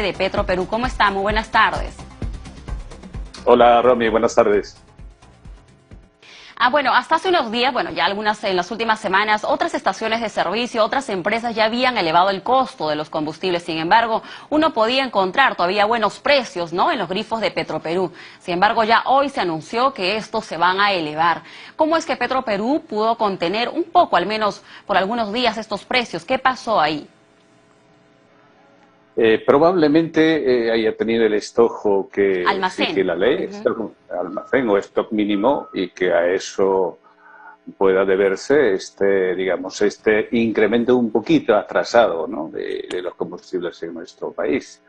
de Petroperú. ¿Cómo está? Muy buenas tardes. Hola, Romy, buenas tardes. Bueno, hasta hace unos días, ya en las últimas semanas, otras estaciones de servicio, otras empresas ya habían elevado el costo de los combustibles. Sin embargo, uno podía encontrar todavía buenos precios, ¿no?, en los grifos de Petroperú. Sin embargo, ya hoy se anunció que estos se van a elevar. ¿Cómo es que Petroperú pudo contener un poco, al menos por algunos días, estos precios? ¿Qué pasó ahí? Probablemente haya tenido el stock que exige Almacén. la ley, stock, almacén o stock mínimo, y que a eso pueda deberse este incremento un poquito atrasado, ¿no?, de los combustibles en nuestro país.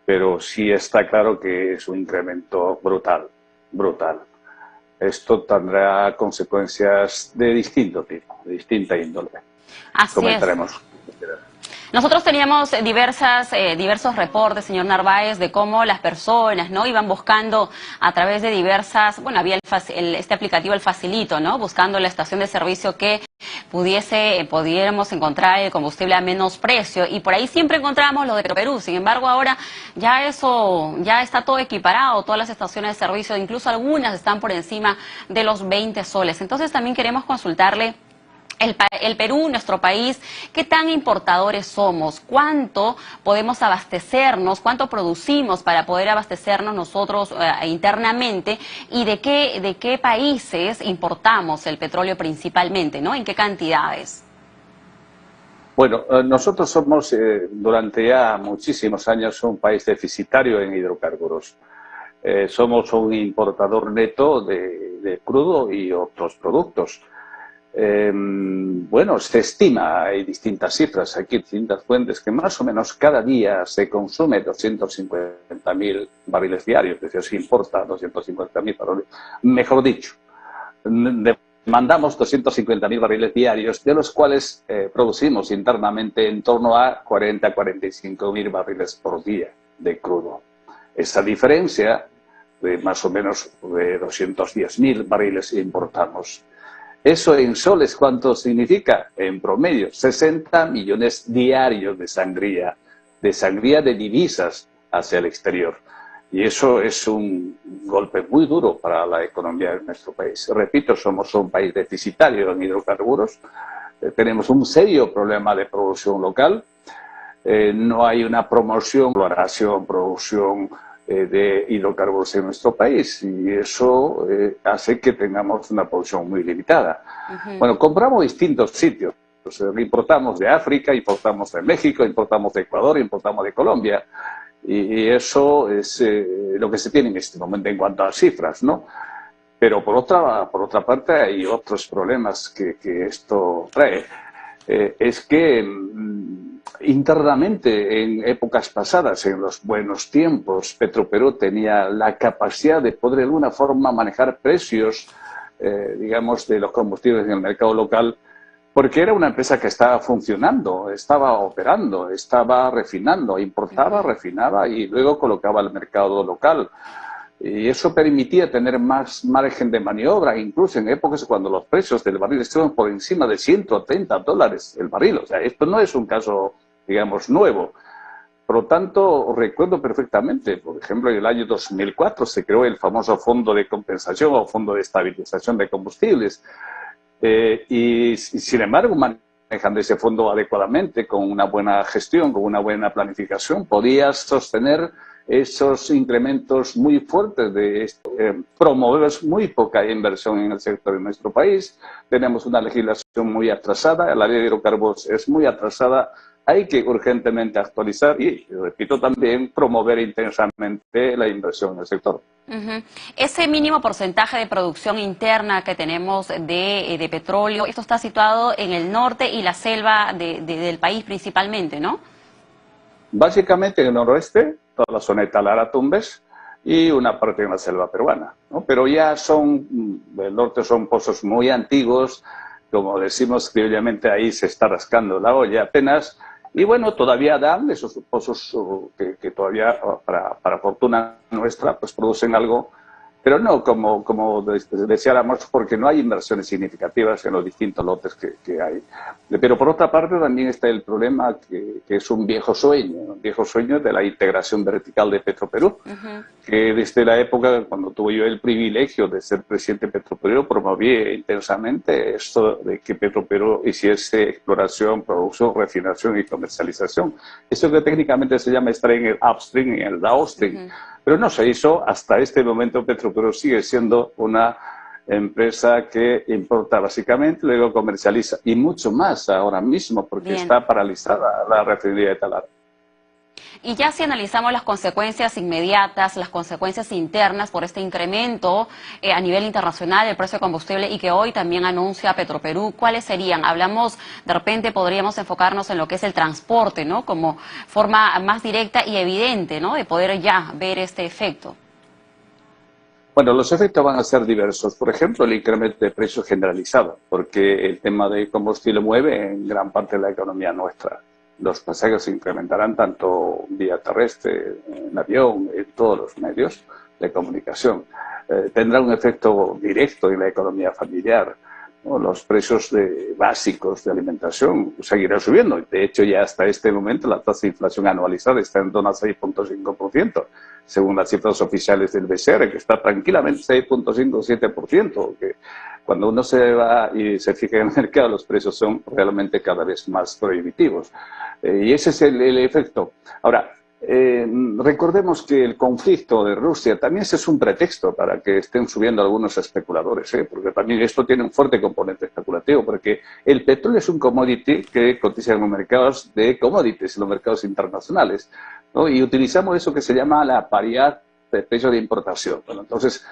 Pero sí está claro que es un incremento brutal, brutal. Esto tendrá consecuencias de distinto tipo, de distinta índole. Así es. Comentaremos. Nosotros teníamos diversos reportes, señor Narváez, de cómo las personas, ¿no?, iban buscando a través de diversas, había este aplicativo, el Facilito, ¿no?, buscando la estación de servicio que pudiéramos encontrar el combustible a menos precio, y por ahí siempre encontrábamos lo de Petroperú. Sin embargo, ahora ya está todo equiparado, todas las estaciones de servicio, incluso algunas están por encima de los 20 soles. Entonces también queremos consultarle, el Perú, nuestro país, ¿qué tan importadores somos? ¿Cuánto podemos abastecernos? ¿Cuánto producimos para poder abastecernos nosotros internamente? ¿Y de qué países importamos el petróleo principalmente, ¿no? ¿En qué cantidades? Bueno, nosotros somos durante ya muchísimos años un país deficitario en hidrocarburos. Somos un importador neto de crudo y otros productos. Bueno, se estima, hay distintas cifras, aquí distintas fuentes, que más o menos cada día se consume 250.000 barriles diarios, es decir, se importa 250.000 barriles, mejor dicho, demandamos 250.000 barriles diarios, de los cuales producimos internamente en torno a 40 a 45.000 barriles por día de crudo. Esa diferencia de más o menos de 210.000 barriles importamos. Eso en soles, ¿cuánto significa? En promedio, 60 millones diarios de sangría de divisas hacia el exterior. Y eso es un golpe muy duro para la economía de nuestro país. Repito, somos un país deficitario en hidrocarburos, tenemos un serio problema de producción local, no hay una promoción, exploración, producción de hidrocarburos en nuestro país, y eso hace que tengamos una producción muy limitada. Bueno, compramos distintos sitios. Importamos de África, importamos de México, importamos de Ecuador, importamos de Colombia, y eso es lo que se tiene en este momento en cuanto a cifras, ¿no? Pero por otra parte hay otros problemas que esto trae. Es que internamente, en épocas pasadas, en los buenos tiempos, Petroperú tenía la capacidad de poder de alguna forma manejar precios, digamos, de los combustibles en el mercado local, porque era una empresa que estaba funcionando, estaba operando, estaba refinando, importaba, refinaba y luego colocaba al mercado local. Y eso permitía tener más margen de maniobra, incluso en épocas cuando los precios del barril estaban por encima de $130 el barril. O sea, esto no es un caso, digamos, nuevo. Por lo tanto, recuerdo perfectamente, por ejemplo, en el año 2004 se creó el famoso Fondo de Compensación o Fondo de Estabilización de Combustibles. Y sin embargo, manejando ese fondo adecuadamente, con una buena gestión, con una buena planificación, podía sostener esos incrementos muy fuertes de promover muy poca inversión en el sector de nuestro país. Tenemos una legislación muy atrasada, la ley de hidrocarburos es muy atrasada, hay que urgentemente actualizar y, repito, también promover intensamente la inversión en el sector. Ese mínimo porcentaje de producción interna que tenemos de petróleo, esto está situado en el norte y la selva del país principalmente, ¿no? Básicamente en el noroeste, toda la zona de Talara-Tumbes y una parte en la selva peruana, ¿no? Pero ya el norte son pozos muy antiguos, como decimos criollamente, ahí se está rascando la olla apenas, y bueno, todavía dan esos pozos que todavía, para fortuna nuestra, pues producen algo, pero no como deseáramos, porque no hay inversiones significativas en los distintos lotes que hay. Pero por otra parte también está el problema que es un viejo sueño de la integración vertical de Petroperú, que desde la época cuando tuve yo el privilegio de ser presidente de Petroperú, promoví intensamente esto de que Petroperú hiciese exploración, producción, refinación y comercialización. Eso que técnicamente se llama estar en el upstream y en el downstream. Pero no se hizo. Hasta este momento Petroperú sigue siendo una empresa que importa básicamente, luego comercializa, y mucho más ahora mismo, porque está paralizada la refinería de Talara. Y ya si analizamos las consecuencias inmediatas, las consecuencias internas por este incremento a nivel internacional del precio de combustible y que hoy también anuncia Petroperú, ¿cuáles serían? Hablamos, de repente podríamos enfocarnos en lo que es el transporte, ¿no? Como forma más directa y evidente, ¿no? De poder ya ver este efecto. Bueno, los efectos van a ser diversos. Por ejemplo, el incremento de precios generalizado, porque el tema de combustible mueve en gran parte de la economía nuestra. Los pasajes se incrementarán tanto vía terrestre, en avión, en todos los medios de comunicación. Tendrá un efecto directo en la economía familiar, ¿no? Los precios básicos de alimentación seguirán subiendo. De hecho, ya hasta este momento la tasa de inflación anualizada está en torno al 6,5%, según las cifras oficiales del BCR, que está tranquilamente 6,5-7%, que cuando uno se va y se fija en el mercado, los precios son realmente cada vez más prohibitivos. Y ese es el efecto. Ahora, recordemos que el conflicto de Rusia también es un pretexto para que estén subiendo algunos especuladores, porque también esto tiene un fuerte componente especulativo, porque el petróleo es un commodity que cotiza en los mercados de commodities, en los mercados internacionales, ¿no? Y utilizamos eso que se llama la paridad de precio de importación. Bueno, entonces,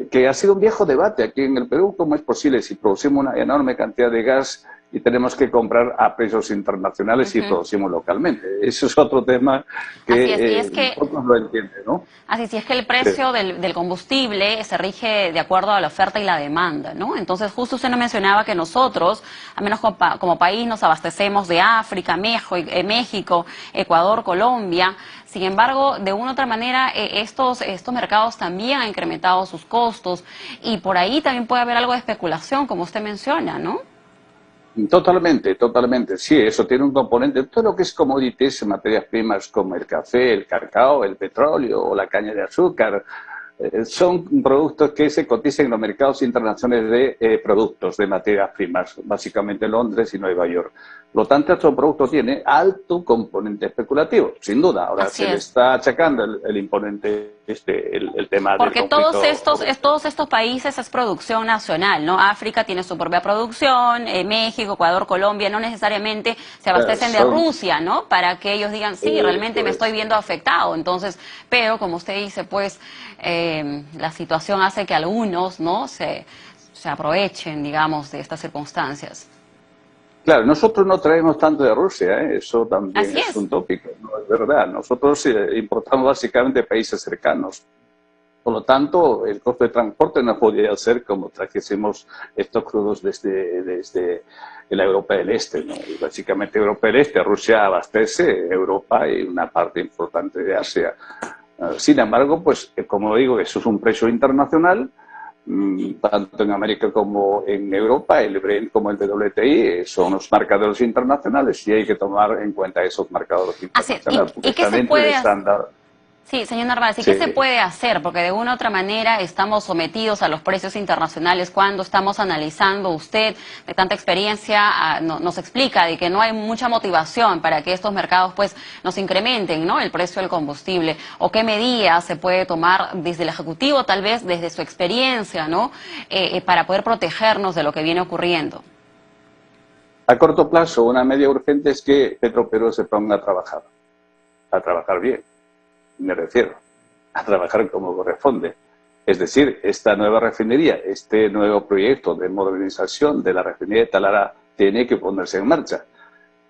que ha sido un viejo debate aquí en el Perú, ¿cómo es posible si producimos una enorme cantidad de gas y tenemos que comprar a precios internacionales y producimos localmente? Eso es otro tema que pocos lo entienden, ¿no? Así es que el precio del combustible se rige de acuerdo a la oferta y la demanda, ¿no? Entonces, justo usted nos mencionaba que nosotros, al menos como país, nos abastecemos de África, México, Ecuador, Colombia. Sin embargo, de una u otra manera, estos mercados también han incrementado sus costos y por ahí también puede haber algo de especulación, como usted menciona, ¿no? Totalmente, totalmente. Sí, eso tiene un componente. Todo lo que es commodities, materias primas como el café, el cacao, el petróleo o la caña de azúcar, son productos que se cotizan en los mercados internacionales de productos, de materias primas, básicamente Londres y Nueva York. Por lo tanto, este producto tiene alto componente especulativo, sin duda. Ahora se le está achacando el imponente, el tema porque del conflicto. Porque todos estos países es producción nacional, ¿no? África tiene su propia producción, México, Ecuador, Colombia, no necesariamente se abastecen de Rusia, ¿no? Para que ellos digan, sí, realmente me estoy viendo afectado. Entonces, pero como usted dice, pues la situación hace que algunos, ¿no? se aprovechen, digamos, de estas circunstancias. Claro, nosotros no traemos tanto de Rusia, eso también es un tópico, no es verdad. Nosotros importamos básicamente de países cercanos. Por lo tanto, el costo de transporte no podría ser como trajésemos estos crudos desde la Europa del Este, ¿no? Y básicamente Europa del Este, Rusia abastece Europa y una parte importante de Asia. Sin embargo, pues como digo, eso es un precio internacional. Tanto en América como en Europa, el Brent como el WTI son los marcadores internacionales y hay que tomar en cuenta esos marcadores internacionales. ¿Y qué se puede hacer? Sí, señor Narváez, ¿y qué se puede hacer? Porque de una u otra manera estamos sometidos a los precios internacionales cuando estamos analizando, usted de tanta experiencia nos explica de que no hay mucha motivación para que estos mercados pues nos incrementen, ¿no? El precio del combustible. ¿O qué medidas se puede tomar desde el Ejecutivo, tal vez desde su experiencia, ¿no? Para poder protegernos de lo que viene ocurriendo? A corto plazo, una medida urgente es que Petroperú se ponga a trabajar bien. Me refiero a trabajar como corresponde. Es decir, esta nueva refinería, este nuevo proyecto de modernización de la refinería de Talara tiene que ponerse en marcha.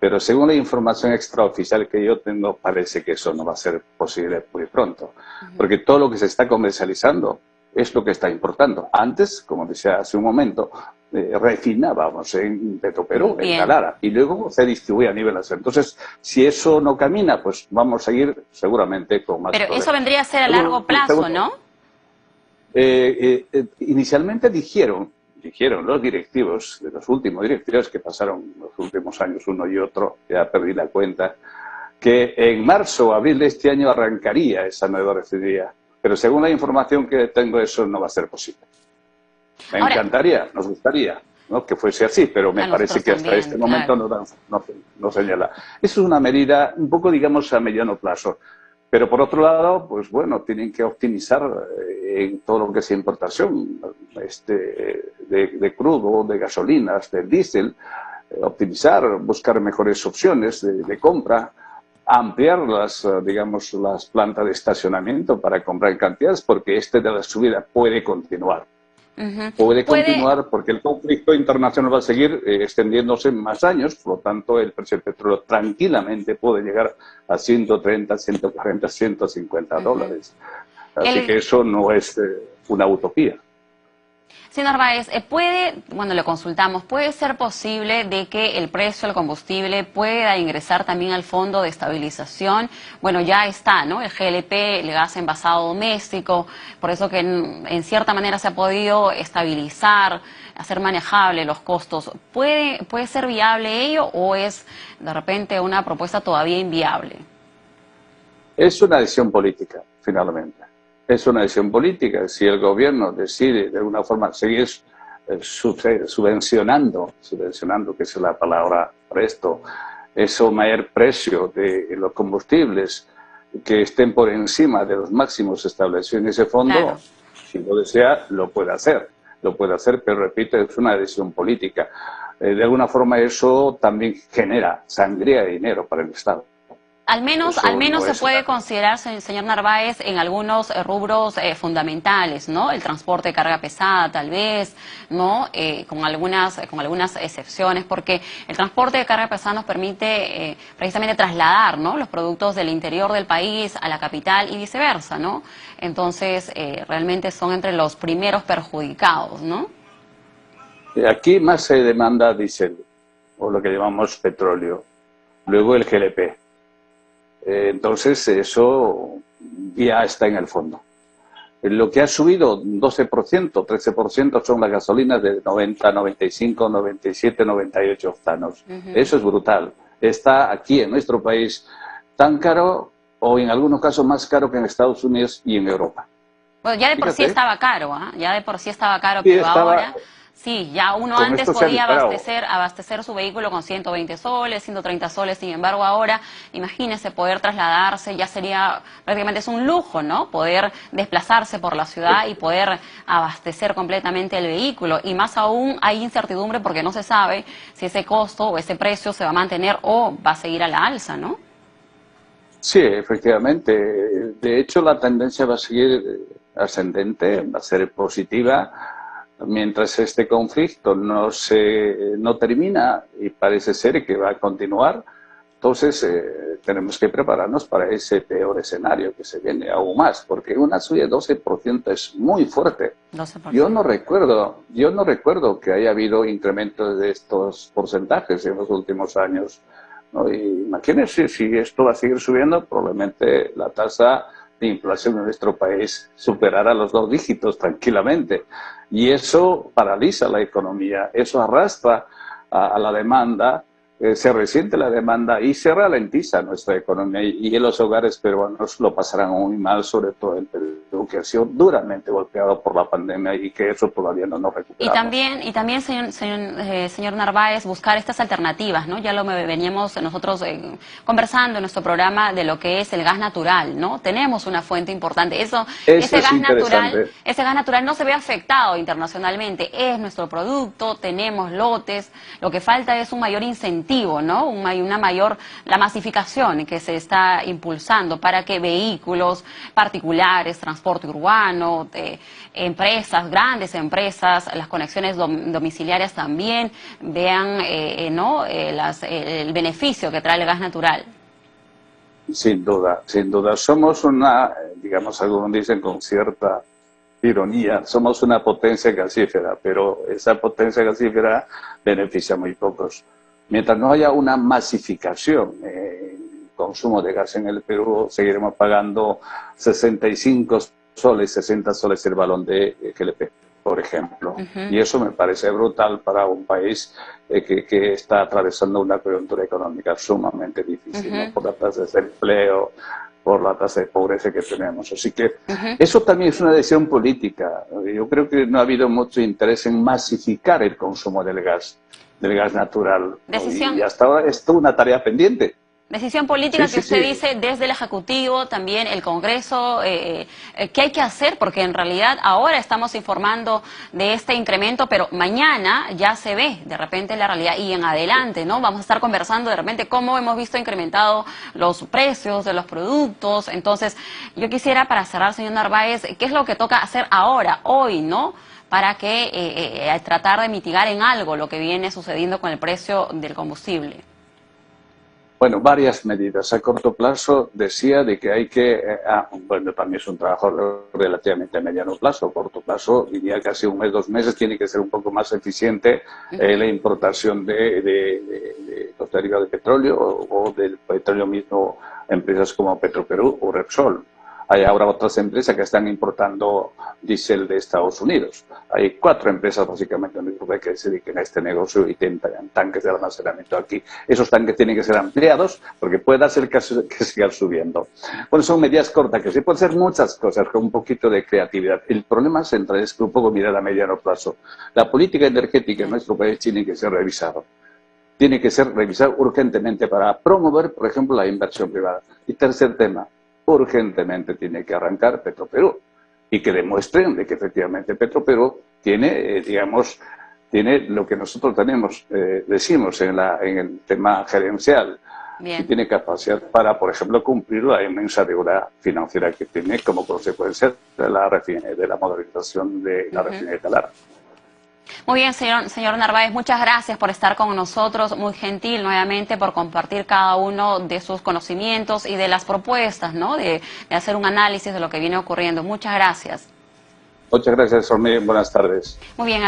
Pero según la información extraoficial que yo tengo, parece que eso no va a ser posible muy pronto. Porque todo lo que se está comercializando es lo que está importando. Antes, como decía hace un momento, refinábamos en Petroperú, en Talara, y luego se distribuye a nivel nacional. Entonces, si eso no camina, pues vamos a seguir seguramente con más Pero problemas. Eso vendría a ser a largo plazo, ¿no? Inicialmente dijeron los directivos, de los últimos directivos que pasaron los últimos años uno y otro, ya perdí la cuenta, que en marzo o abril de este año arrancaría esa nueva refinería. Pero según la información que tengo, eso no va a ser posible. Me encantaría, nos gustaría, ¿no?, que fuese así, pero me parece que hasta también, este momento claro, no señala. Eso es una medida un poco, digamos, a mediano plazo. Pero por otro lado, pues bueno, tienen que optimizar en todo lo que es importación de crudo, de gasolinas, del diésel, optimizar, buscar mejores opciones de compra, ampliar digamos, las plantas de estacionamiento para comprar en cantidades, porque de la subida puede continuar. Puede continuar porque el conflicto internacional va a seguir extendiéndose más años, por lo tanto el precio del petróleo tranquilamente puede llegar a 130, 140, 150 dólares. Así que eso no es una utopía. Señor Narváez, le consultamos, ¿puede ser posible de que el precio del combustible pueda ingresar también al fondo de estabilización? Bueno, ya está, ¿no? El GLP, el gas envasado doméstico, por eso que en cierta manera se ha podido estabilizar, hacer manejable los costos. ¿Puede ser viable ello o es de repente una propuesta todavía inviable? Es una decisión política, finalmente. Es una decisión política. Si el gobierno decide de alguna forma seguir subvencionando, que es la palabra para esto, ese mayor precio de los combustibles que estén por encima de los máximos establecidos en ese fondo, Claro. Si lo desea, lo puede hacer. Lo puede hacer, pero repito, es una decisión política. De alguna forma eso también genera sangría de dinero para el Estado. Al menos No se es puede considerar, señor Narváez, en algunos rubros fundamentales, ¿no? El transporte de carga pesada, tal vez, ¿no? Con algunas excepciones, porque el transporte de carga pesada nos permite precisamente trasladar, ¿no?, los productos del interior del país a la capital y viceversa, ¿no? Entonces, realmente son entre los primeros perjudicados, ¿no? Aquí más se demanda diésel, o lo que llamamos petróleo, luego el GLP. Entonces, eso ya está en el fondo. Lo que ha subido 12%, 13% son las gasolinas de 90, 95, 97, 98 octanos. Eso es brutal. Está aquí en nuestro país tan caro o en algunos casos más caro que en Estados Unidos y en Europa. Bueno, ya de por sí Fíjate. estaba caro, ¿ah? Ya de por sí estaba caro, Sí, pero ahora sí, ya uno con antes esto se ha podía disparado. abastecer su vehículo con 120 soles, 130 soles, sin embargo ahora, imagínese poder trasladarse, ya sería, prácticamente es un lujo, ¿no? Poder desplazarse por la ciudad y poder abastecer completamente el vehículo, y más aún hay incertidumbre porque no se sabe si ese costo o ese precio se va a mantener o va a seguir a la alza, ¿no? Sí, efectivamente. De hecho, la tendencia va a seguir ascendente, va a ser positiva, mientras este conflicto no termina y parece ser que va a continuar. Entonces, tenemos que prepararnos para ese peor escenario que se viene aún más, porque una subida de 12% es muy fuerte. 12%. Yo no recuerdo que haya habido incrementos de estos porcentajes en los últimos años, ¿no? Y imagínense, si esto va a seguir subiendo, probablemente la tasa de inflación en nuestro país superará los 2 dígitos tranquilamente. Y eso paraliza la economía, eso arrastra a la demanda, se resiente la demanda y se ralentiza nuestra economía. Y en los hogares peruanos lo pasarán muy mal, sobre todo el Perú, que ha sido duramente golpeado por la pandemia y que eso todavía no nos recuperamos. Y también señor Narváez, buscar estas alternativas, ¿no? Ya lo veníamos nosotros conversando en nuestro programa de lo que es el gas natural, ¿no? Tenemos una fuente importante. Eso es interesante. Ese gas natural no se ve afectado internacionalmente, es nuestro producto, tenemos lotes, lo que falta es un mayor incentivo, ¿no? La masificación que se está impulsando para que vehículos particulares, transporte urbano, empresas, grandes empresas, las conexiones domiciliarias también vean el beneficio que trae el gas natural. Sin duda, sin duda. Somos digamos, algunos dicen con cierta ironía, somos una potencia gasífera, pero esa potencia gasífera beneficia a muy pocos. Mientras no haya una masificación en consumo de gas en el Perú, seguiremos pagando 65 soles, 60 soles el balón de GLP, por ejemplo. Y eso me parece brutal para un país que está atravesando una coyuntura económica sumamente difícil, ¿no? Por la tasa de empleo, por la tasa de pobreza que tenemos. Así que eso también es una decisión política. Yo creo que no ha habido mucho interés en masificar el consumo del gas natural. Decisión. Y hasta ahora es toda una tarea pendiente. Decisión política que usted dice desde el Ejecutivo, también el Congreso, ¿qué hay que hacer? Porque en realidad ahora estamos informando de este incremento, pero mañana ya se ve de repente la realidad y en adelante, ¿no? Vamos a estar conversando de repente cómo hemos visto incrementado los precios de los productos. Entonces, yo quisiera, para cerrar, señor Narváez, ¿qué es lo que toca hacer ahora, hoy, ¿no?, para que tratar de mitigar en algo lo que viene sucediendo con el precio del combustible? Bueno, varias medidas. A corto plazo decía de que hay que, bueno, también es un trabajo relativamente a mediano plazo. A corto plazo, diría casi un mes, 2 meses, tiene que ser un poco más eficiente la importación de los derivados de petróleo o del petróleo mismo, empresas como Petroperú o Repsol. Hay ahora otras empresas que están importando diésel de Estados Unidos. Hay 4 empresas básicamente en Europa que se dedican a este negocio y tienen tanques de almacenamiento aquí. Esos tanques tienen que ser ampliados porque puede darse el caso que sigan subiendo. Bueno, son medidas cortas que se pueden hacer muchas cosas con un poquito de creatividad. El problema central es que un poco mirar a mediano plazo. La política energética en nuestro país tiene que ser revisada. Tiene que ser revisada urgentemente para promover, por ejemplo, la inversión privada. Y tercer tema, urgentemente tiene que arrancar Petroperú y que demuestren de que efectivamente Petroperú tiene, digamos, tiene lo que nosotros tenemos, decimos en el tema gerencial. Bien. Y tiene capacidad para, por ejemplo, cumplir la inmensa deuda financiera que tiene como consecuencia de la modernización de la refinería de Talara. Muy bien, señor Narváez, muchas gracias por estar con nosotros, muy gentil nuevamente por compartir cada uno de sus conocimientos y de las propuestas, ¿no?, de hacer un análisis de lo que viene ocurriendo. Muchas gracias. Muchas gracias, Sormi. Buenas tardes. Muy bien.